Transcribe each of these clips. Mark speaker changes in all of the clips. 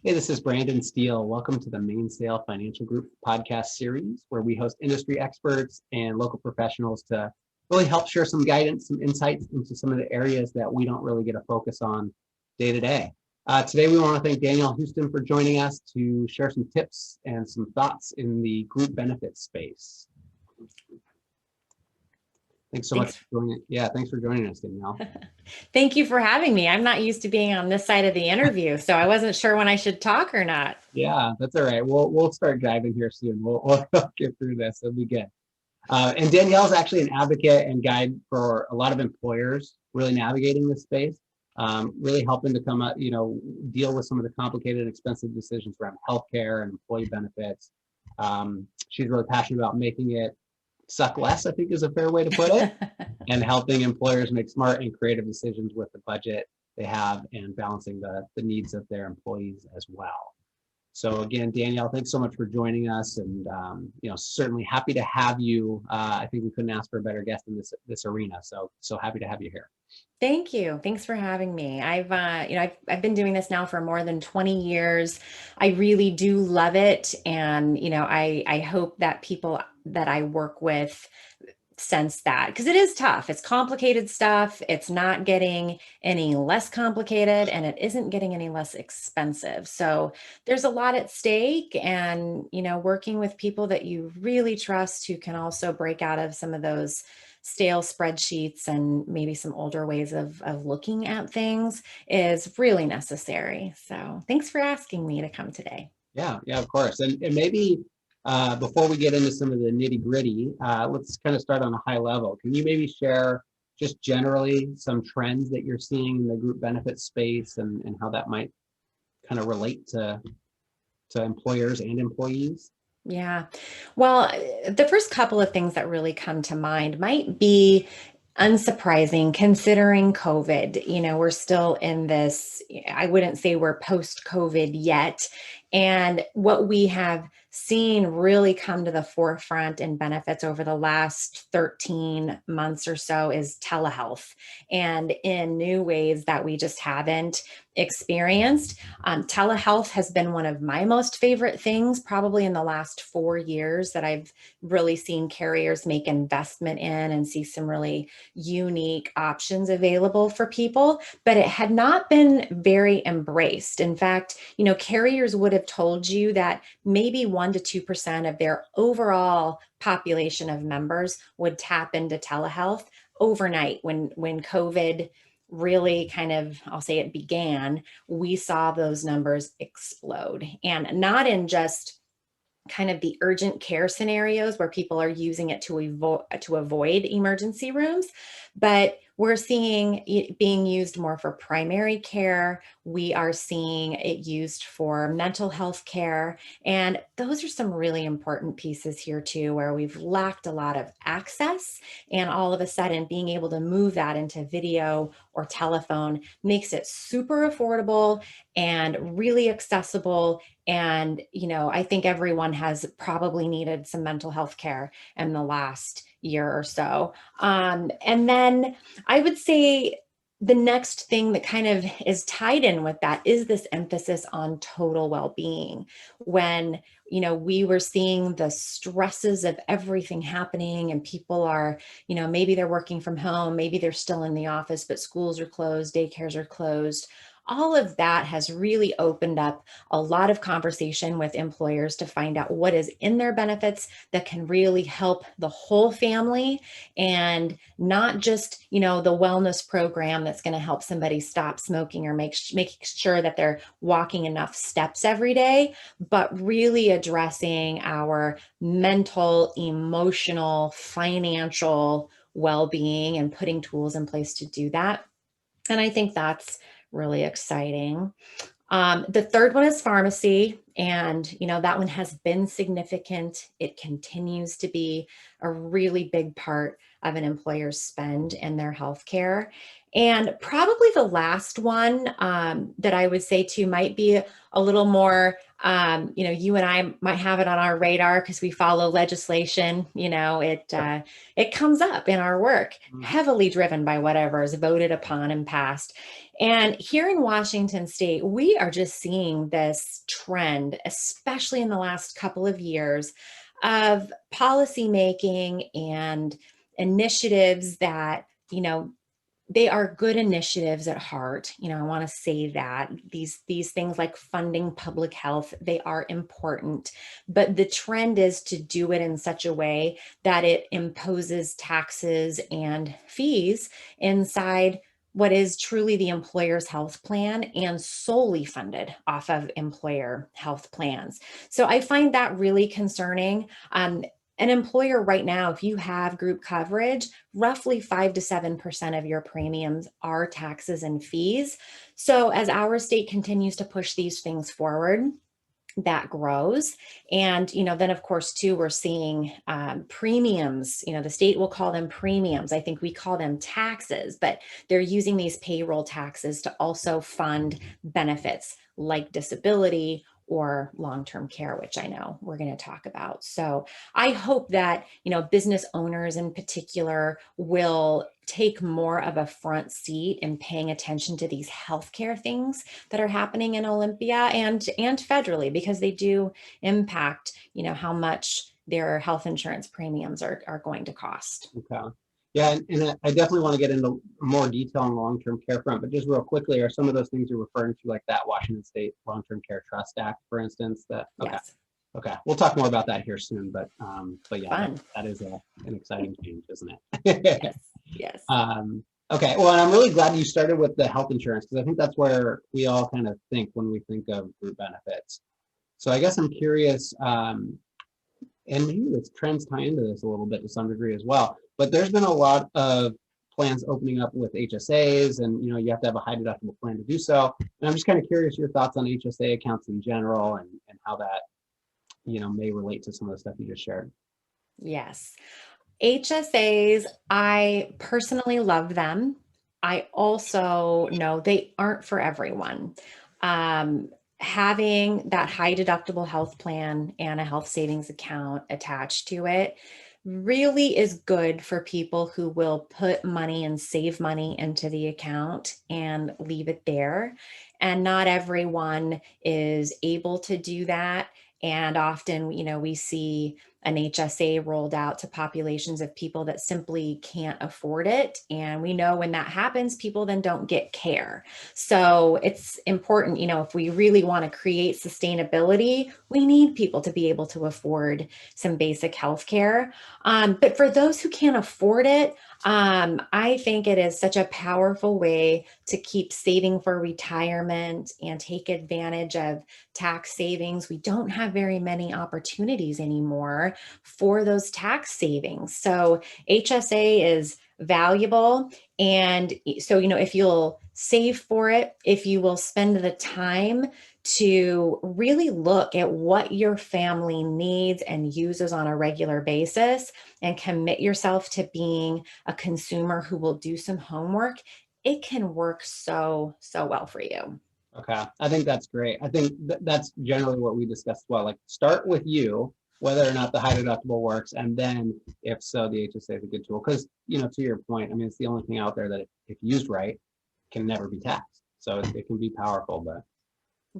Speaker 1: Hey, this is Brandon Steele. Welcome to the Mainsail Financial Group podcast series, where we host industry experts and local professionals to really help share some guidance, some insights into some of the areas that we don't really get a focus on day to day. Today, we want to thank Danielle Huston for joining us to share some tips and some thoughts in the group benefits space. Thanks so much for joining. Yeah, thanks for joining us, Danielle.
Speaker 2: Thank you for having me. I'm not used to being on this side of the interview, so I wasn't sure when I should talk or not.
Speaker 1: Yeah, that's all right. We'll start diving here soon. We'll get through this. It'll be good. And Danielle's actually an advocate and guide for a lot of employers really navigating this space, really helping to come up, deal with some of the complicated and expensive decisions around healthcare and employee benefits. She's really passionate about making it suck less, I think is a fair way to put it, and helping employers make smart and creative decisions with the budget they have and balancing the needs of their employees as well. So again, Danielle, thanks so much for joining us, and certainly happy to have you. I think we couldn't ask for a better guest in this arena. So happy to have you here.
Speaker 2: Thank you. Thanks for having me. I've been doing this now for more than 20 years. I really do love it, and I hope that people that I work with sense that, because it is tough. It's complicated stuff. It's not getting any less complicated, and it isn't getting any less expensive. So there's a lot at stake, and working with people that you really trust who can also break out of some of those stale spreadsheets and maybe some older ways of looking at things is really necessary. So thanks for asking me to come today.
Speaker 1: Yeah, of course. And maybe before we get into some of the nitty gritty, let's kind of start on a high level. Can you maybe share just generally some trends that you're seeing in the group benefit space and how that might kind of relate to employers and employees?
Speaker 2: Yeah. Well, the first couple of things that really come to mind might be unsurprising considering COVID. We're still in this, I wouldn't say we're post-COVID yet. And what we have seen really come to the forefront in benefits over the last 13 months or so is telehealth, and in new ways that we just haven't experienced. Telehealth has been one of my most favorite things probably in the last 4 years that I've really seen carriers make investment in and see some really unique options available for people, but it had not been very embraced. In fact, carriers would have told you that maybe 1% to 2% of their overall population of members would tap into telehealth overnight. When COVID really kind of, I'll say it began, we saw those numbers explode, and not in just kind of the urgent care scenarios where people are using it to avoid emergency rooms, but we're seeing it being used more for primary care. We are seeing it used for mental health care. And those are some really important pieces here too, where we've lacked a lot of access, and all of a sudden being able to move that into video or telephone makes it super affordable and really accessible. And, I think everyone has probably needed some mental health care in the last year or so. And then I would say the next thing that kind of is tied in with that is this emphasis on total well-being. When, we were seeing the stresses of everything happening, and people are, maybe they're working from home, maybe they're still in the office, but schools are closed, daycares are closed. All of that has really opened up a lot of conversation with employers to find out what is in their benefits that can really help the whole family, and not just, the wellness program that's going to help somebody stop smoking or making sure that they're walking enough steps every day, but really addressing our mental, emotional, financial well-being and putting tools in place to do that. And I think that's really exciting. The third one is pharmacy. And, that one has been significant. It continues to be a really big part of an employer's spend in their healthcare. And probably the last one that I would say too might be a little more You and I might have it on our radar because we follow legislation. It comes up in our work, heavily driven by whatever is voted upon and passed. And here in Washington State, we are just seeing this trend, especially in the last couple of years, of policymaking and initiatives that, they are good initiatives at heart. I want to say that these things like funding public health, they are important, but the trend is to do it in such a way that it imposes taxes and fees inside what is truly the employer's health plan and solely funded off of employer health plans. So I find that really concerning. An employer right now, if you have group coverage, roughly 5 to 7% of your premiums are taxes and fees. So as our state continues to push these things forward, that grows. And, then of course, too, we're seeing premiums, the state will call them premiums. I think we call them taxes, but they're using these payroll taxes to also fund benefits like disability or long-term care, which I know we're going to talk about. So I hope that, business owners in particular will take more of a front seat in paying attention to these healthcare things that are happening in Olympia and federally, because they do impact, how much their health insurance premiums are going to cost.
Speaker 1: Okay. Yeah, and I definitely want to get into more detail on long-term care front, but just real quickly, are some of those things you're referring to like that Washington State Long-Term Care Trust Act, for instance? Okay.
Speaker 2: Yes.
Speaker 1: Okay, we'll talk more about that here soon, but yeah, that is an exciting change, isn't it?
Speaker 2: Yes. Yes.
Speaker 1: Okay, well, and I'm really glad you started with the health insurance, because I think that's where we all kind of think when we think of group benefits. So I guess I'm curious, and maybe this trends tie into this a little bit to some degree as well, but there's been a lot of plans opening up with HSAs, and you have to have a high deductible plan to do so. And I'm just kind of curious your thoughts on HSA accounts in general and how that may relate to some of the stuff you just shared.
Speaker 2: Yes. HSAs, I personally love them. I also know they aren't for everyone. Having that high deductible health plan and a health savings account attached to it really is good for people who will put money and save money into the account and leave it there. And not everyone is able to do that. And often, we see an HSA rolled out to populations of people that simply can't afford it. And we know when that happens, people then don't get care. So it's important, if we really want to create sustainability, we need people to be able to afford some basic health care. But for those who can't afford it, I think it is such a powerful way to keep saving for retirement and take advantage of tax savings. We don't have very many opportunities anymore for those tax savings. So HSA is valuable. And so, if you'll save for it, if you will spend the time to really look at what your family needs and uses on a regular basis and commit yourself to being a consumer who will do some homework, it can work so well for you.
Speaker 1: Okay, I think that's great. I think that's generally what we discussed as well. Like, start with you, whether or not the high deductible works, and then if so, the HSA is a good tool. Because to your point, I mean, it's the only thing out there that if used right, can never be taxed. So it can be powerful, but.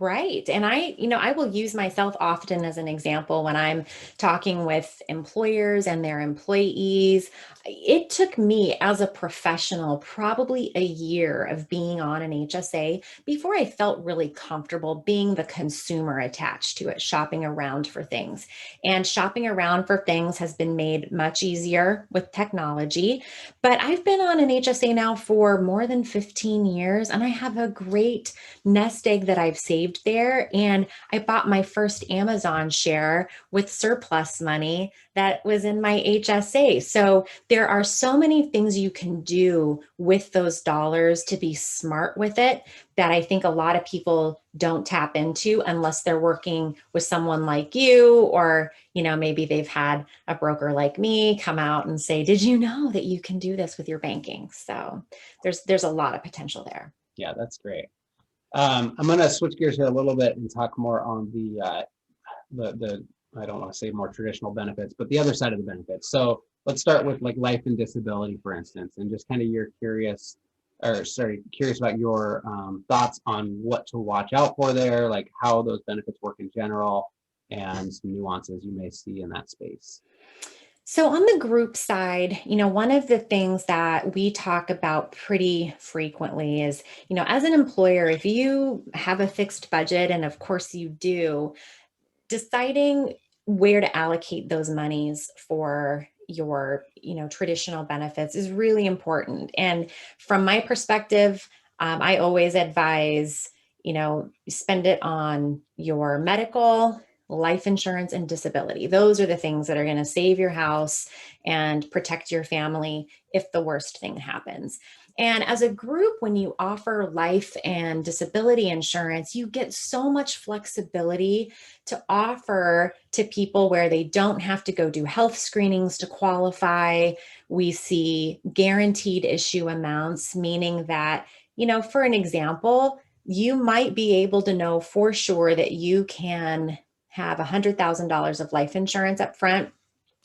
Speaker 2: Right. And I will use myself often as an example when I'm talking with employers and their employees. It took me as a professional probably a year of being on an HSA before I felt really comfortable being the consumer attached to it, shopping around for things. And shopping around for things has been made much easier with technology. But I've been on an HSA now for more than 15 years, and I have a great nest egg that I've saved there. And I bought my first Amazon share with surplus money that was in my HSA. So there are so many things you can do with those dollars to be smart with it that I think a lot of people don't tap into unless they're working with someone like you, or, maybe they've had a broker like me come out and say, did you know that you can do this with your banking? So there's a lot of potential there.
Speaker 1: Yeah, that's great. I'm going to switch gears here a little bit and talk more on the I don't want to say more traditional benefits, but the other side of the benefits. So let's start with like life and disability, for instance, and just kind of curious about your thoughts on what to watch out for there, like how those benefits work in general, and some nuances you may see in that space.
Speaker 2: So on the group side, one of the things that we talk about pretty frequently is, as an employer, if you have a fixed budget, and of course you do, deciding where to allocate those monies for your, traditional benefits is really important. And from my perspective, I always advise, spend it on your medical, life insurance, and disability. Those are the things that are going to save your house and protect your family if the worst thing happens. And as a group, when you offer life and disability insurance, you get so much flexibility to offer to people where they don't have to go do health screenings to qualify. We see guaranteed issue amounts, meaning that, for an example, you might be able to know for sure that you can have $100,000 of life insurance up front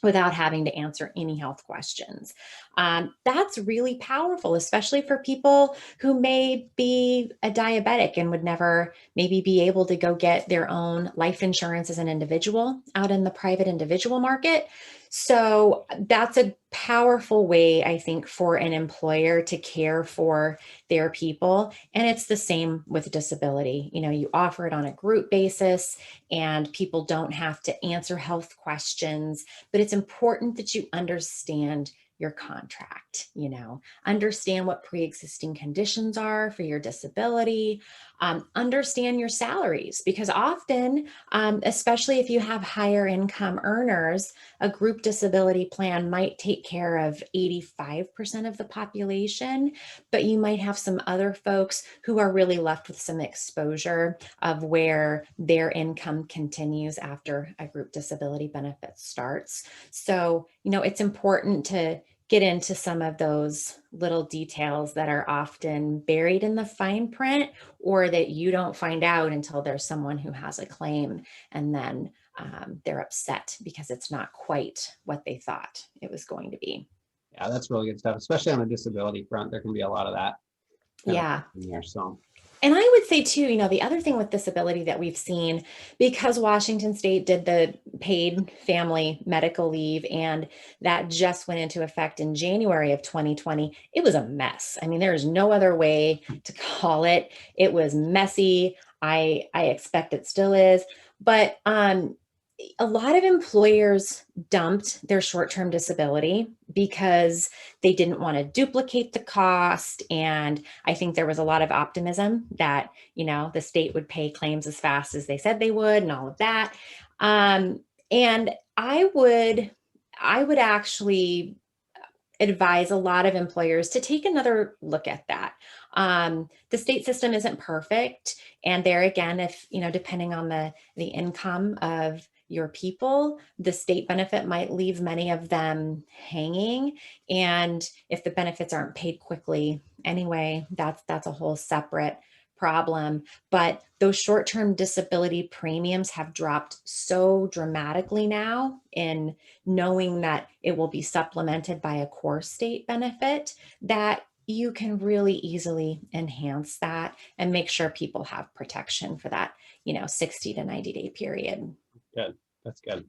Speaker 2: without having to answer any health questions. That's really powerful, especially for people who may be a diabetic and would never maybe be able to go get their own life insurance as an individual out in the private individual market. So that's a powerful way, I think, for an employer to care for their people. And it's the same with disability. You offer it on a group basis and people don't have to answer health questions, but it's important that you understand your contract, understand what pre-existing conditions are for your disability, understand your salaries, because often, especially if you have higher income earners, a group disability plan might take care of 85% of the population, but you might have some other folks who are really left with some exposure of where their income continues after a group disability benefit starts. So, it's important to get into some of those little details that are often buried in the fine print, or that you don't find out until there's someone who has a claim, and then they're upset because it's not quite what they thought it was going to be.
Speaker 1: Yeah, that's really good stuff, especially on the disability front. There can be a lot of that.
Speaker 2: Yeah.
Speaker 1: In there, so.
Speaker 2: And I would say too, the other thing with disability that we've seen, because Washington State did the paid family medical leave, and that just went into effect in January of 2020, it was a mess. I mean, there is no other way to call it. It was messy. I expect it still is. But a lot of employers dumped their short-term disability because they didn't want to duplicate the cost. And I think there was a lot of optimism that, the state would pay claims as fast as they said they would and all of that. And I would actually advise a lot of employers to take another look at that. The state system isn't perfect. And there again, if, depending on the income of your people, the state benefit might leave many of them hanging. And if the benefits aren't paid quickly anyway, that's a whole separate problem. But those short-term disability premiums have dropped so dramatically now, in knowing that it will be supplemented by a core state benefit, that you can really easily enhance that and make sure people have protection for that, 60 to 90-day period.
Speaker 1: Good. That's good.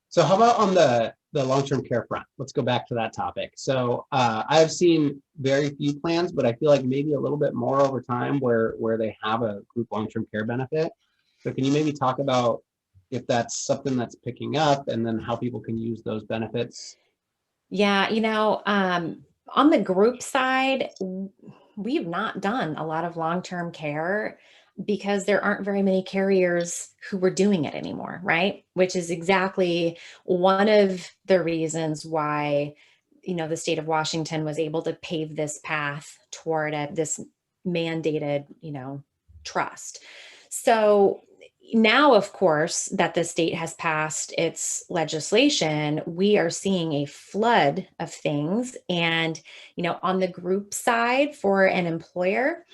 Speaker 1: So how about on the long-term care front? Let's go back to that topic. So I've seen very few plans, but I feel like maybe a little bit more over time where they have a group long-term care benefit. So can you maybe talk about if that's something that's picking up, and then how people can use those benefits?
Speaker 2: Yeah, on the group side, we've not done a lot of long-term care because there aren't very many carriers who were doing it anymore, right? Which is exactly one of the reasons why, the state of Washington was able to pave this path toward this mandated, trust. So now, of course, that the state has passed its legislation, we are seeing a flood of things. And, on the group side for an employer,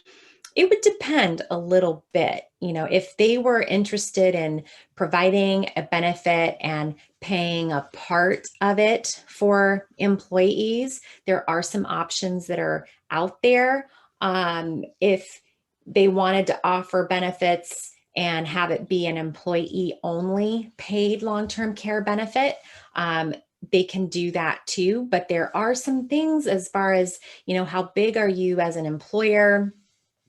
Speaker 2: It would depend a little bit. If they were interested in providing a benefit and paying a part of it for employees, there are some options that are out there. If they wanted to offer benefits and have it be an employee only paid long-term care benefit, they can do that too. But there are some things as far as, how big are you as an employer?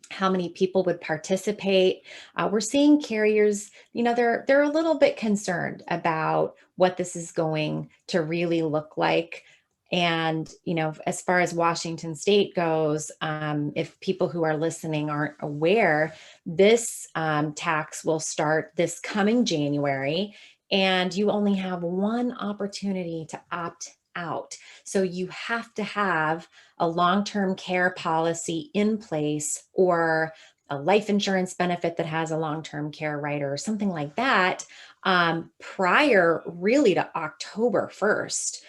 Speaker 2: How many people would participate? We're seeing carriers, they're a little bit concerned about what this is going to really look like. And, as far as Washington State goes, if people who are listening aren't aware, this tax will start this coming January, and you only have one opportunity to opt out. So you have to have a long-term care policy in place, or a life insurance benefit that has a long-term care rider or something like that, prior really to October 1st,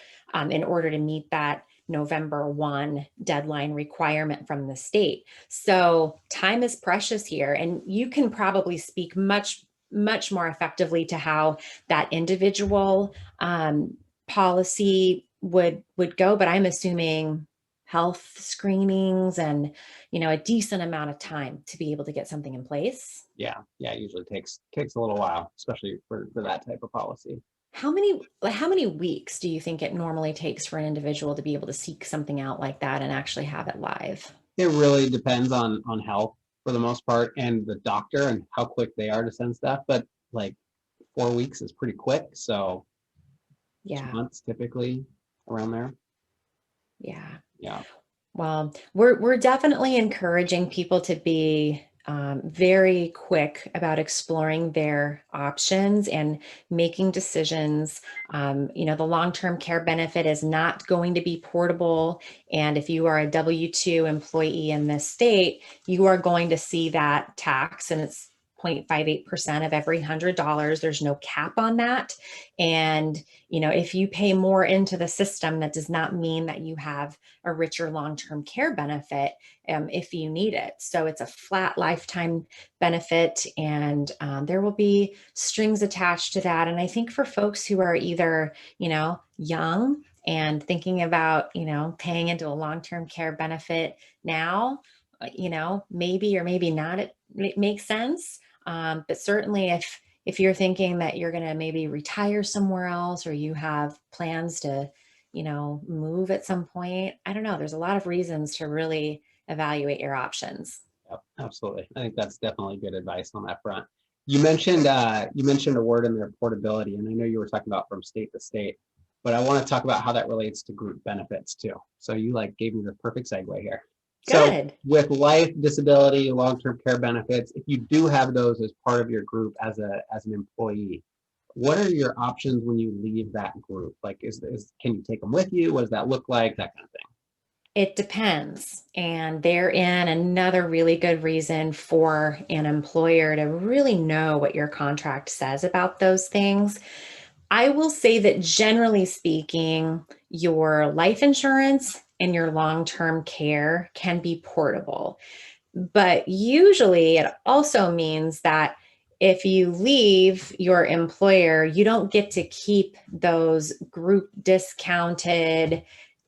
Speaker 2: in order to meet that November 1 deadline requirement from the state. So time is precious here, and you can probably speak much more effectively to how that individual policy would go, but I'm assuming health screenings and a decent amount of time to be able to get something in place.
Speaker 1: Yeah, it usually takes a little while, especially for that type of policy.
Speaker 2: How many weeks do you think it normally takes for an individual to be able to seek something out like that and actually have it live?
Speaker 1: It really depends on health for the most part, and the doctor and how quick they are to send stuff. But like 4 weeks is pretty quick, so
Speaker 2: Yeah.
Speaker 1: 2 months typically around there.
Speaker 2: Yeah.
Speaker 1: Yeah.
Speaker 2: Well, we're definitely encouraging people to be very quick about exploring their options and making decisions. The long-term care benefit is not going to be portable. And if you are a W-2 employee in this state, you are going to see that tax, and it's 0.58% of every $100. There's no cap on that. And, if you pay more into the system, that does not mean that you have a richer long-term care benefit if you need it. So it's a flat lifetime benefit, and there will be strings attached to that. And I think for folks who are either, young and thinking about, paying into a long-term care benefit now, maybe or maybe not, it makes sense. But certainly if you're thinking that you're going to maybe retire somewhere else, or you have plans to, move at some point, I don't know. There's a lot of reasons to really evaluate your options.
Speaker 1: Yep, absolutely. I think that's definitely good advice on that front. You mentioned a word in there, portability, and I know you were talking about from state to state, but I want to talk about how that relates to group benefits too. So you gave me the perfect segue here.
Speaker 2: Good.
Speaker 1: So with life, disability, long-term care benefits, if you do have those as part of your group as an employee, what are your options when you leave that group? Can you take them with you? What does that look like? That kind of thing.
Speaker 2: It depends. And therein, another really good reason for an employer to really know what your contract says about those things. I will say that generally speaking, your life insurance and your long-term care can be portable. But usually it also means that if you leave your employer, you don't get to keep those group discounted,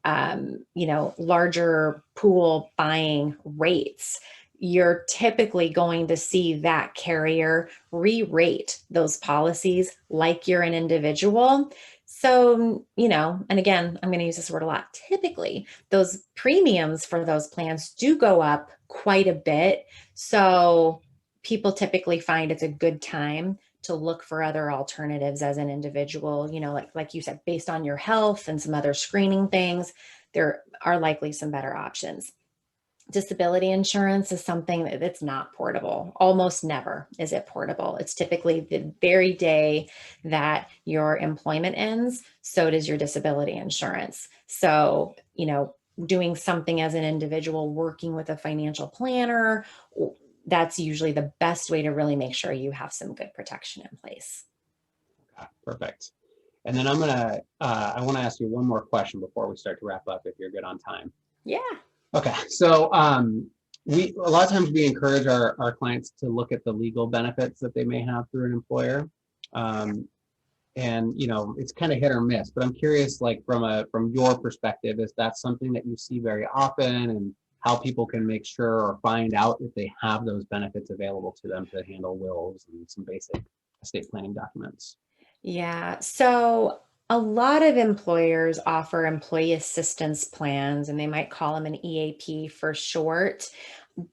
Speaker 2: larger pool buying rates. You're typically going to see that carrier re-rate those policies like you're an individual. So, and again, I'm going to use this word a lot. Typically, those premiums for those plans do go up quite a bit. So people typically find it's a good time to look for other alternatives as an individual, like you said, based on your health and some other screening things, there are likely some better options. Disability insurance is something that's not portable. Almost never is it portable. It's typically the very day that your employment ends, so does your disability insurance. So, doing something as an individual, working with a financial planner, that's usually the best way to really make sure you have some good protection in place.
Speaker 1: Okay, perfect. And then I want to ask you one more question before we start to wrap up, if you're good on time.
Speaker 2: Yeah.
Speaker 1: Okay. So A lot of times we encourage our clients to look at the legal benefits that they may have through an employer. And it's kind of hit or miss, but I'm curious, like from your perspective, is that something that you see very often, and how people can make sure or find out if they have those benefits available to them to handle wills and some basic estate planning documents?
Speaker 2: Yeah. So a lot of employers offer employee assistance plans, and they might call them an EAP for short.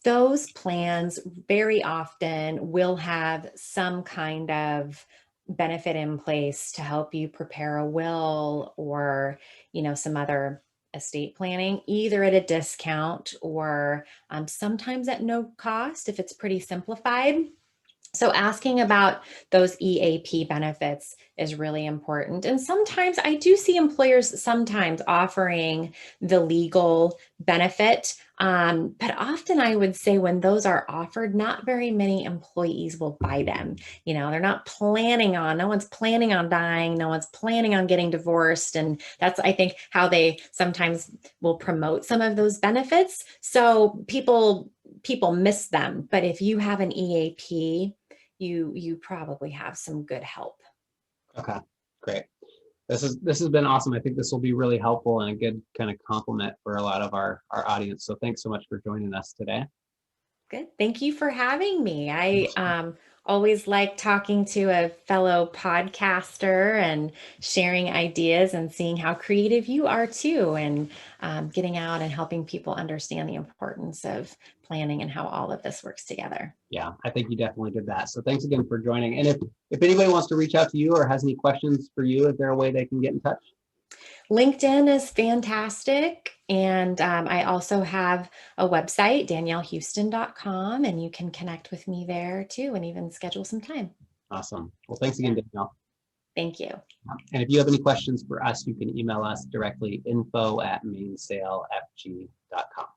Speaker 2: Those plans very often will have some kind of benefit in place to help you prepare a will or, some other estate planning, either at a discount or sometimes at no cost if it's pretty simplified. So asking about those EAP benefits is really important. And sometimes I do see employers sometimes offering the legal benefit. But often I would say when those are offered, not very many employees will buy them. They're not no one's planning on dying. No one's planning on getting divorced. And that's, I think, how they sometimes will promote some of those benefits. So people miss them. But if you have an EAP, you probably have some good help.
Speaker 1: Okay, great. This has been awesome. I think this will be really helpful and a good kind of compliment for a lot of our audience. So thanks so much for joining us today.
Speaker 2: Good. Thank you for having me. I always like talking to a fellow podcaster and sharing ideas and seeing how creative you are too, and getting out and helping people understand the importance of planning and how all of this works together.
Speaker 1: Yeah, I think you definitely did that. So thanks again for joining. And if anybody wants to reach out to you or has any questions for you, is there a way they can get in touch?
Speaker 2: LinkedIn is fantastic. And I also have a website, daniellehuston.com, and you can connect with me there too and even schedule some time.
Speaker 1: Awesome. Well, thanks again, Danielle.
Speaker 2: Thank you.
Speaker 1: And if you have any questions for us, you can email us directly, info@mainsailfg.com.